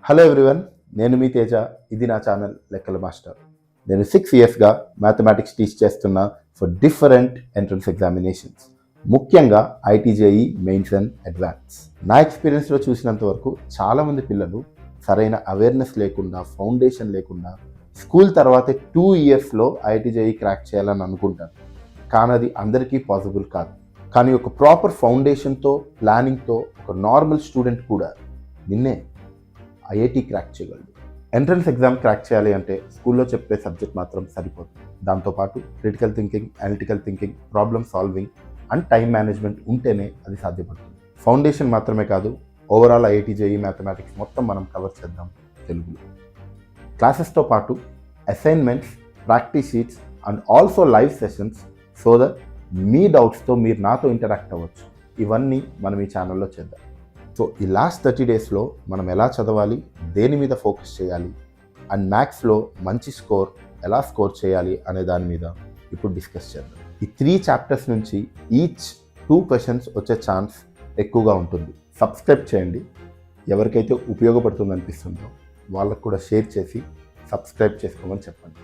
Hello everyone, నేను మీ తేజ. ఇది నా ఛానల్ లెక్కల మాస్టర్. నేను 6 ఇయర్స్గా మ్యాథమెటిక్స్ టీచ్ చేస్తున్నా ఫర్ డిఫరెంట్ ఎంట్రన్స్ ఎగ్జామినేషన్స్, ముఖ్యంగా IIT-JEE మెయిన్స్ అండ్ అడ్వాన్స్. నా ఎక్స్పీరియన్స్లో చూసినంత వరకు చాలామంది పిల్లలు సరైన అవేర్నెస్ లేకుండా, ఫౌండేషన్ లేకుండా స్కూల్ తర్వాతే 2 ఇయర్స్లో IIT-JEE క్రాక్ చేయాలని అనుకుంటారు. కానీ అది అందరికీ పాసిబుల్ కాదు. కానీ ఒక ప్రాపర్ ఫౌండేషన్తో, ప్లానింగ్తో ఒక నార్మల్ స్టూడెంట్ కూడా నిన్నే IIT క్రాక్ చేయగలడు. ఎంట్రన్స్ ఎగ్జామ్ క్రాక్ చేయాలి అంటే స్కూల్లో చెప్పే సబ్జెక్ట్ మాత్రం సరిపోదు. దాంతోపాటు critical thinking, analytical thinking, problem solving and time management ఉంటేనే అది సాధ్యపడుతుంది. ఫౌండేషన్ మాత్రమే కాదు, ఓవరాల్ IIT-JEE మ్యాథమెటిక్స్ మొత్తం మనం కవర్ చేద్దాం తెలుగులో. క్లాసెస్తో పాటు assignments, practice sheets and also live sessions, so that మీ డౌట్స్తో మీరు నాతో ఇంటరాక్ట్ అవ్వచ్చు. ఇవన్నీ మనం ఈ ఛానల్లో చేద్దాం. సో ఈ లాస్ట్ 30 డేస్లో మనం ఎలా చదవాలి, దేని మీద ఫోకస్ చేయాలి అండ్ మ్యాథ్స్లో మంచి స్కోర్ ఎలా స్కోర్ చేయాలి అనే దాని మీద ఇప్పుడు డిస్కస్ చేద్దాం. ఈ 3 చాప్టర్స్ నుంచి ఈచ్ 2 క్వశ్చన్స్ వచ్చే ఛాన్స్ ఎక్కువగా ఉంటుంది. సబ్స్క్రైబ్ చేయండి. ఎవరికైతే ఉపయోగపడుతుంది అనిపిస్తుందో వాళ్ళకు కూడా షేర్ చేసి సబ్స్క్రైబ్ చేసుకోమని చెప్పండి.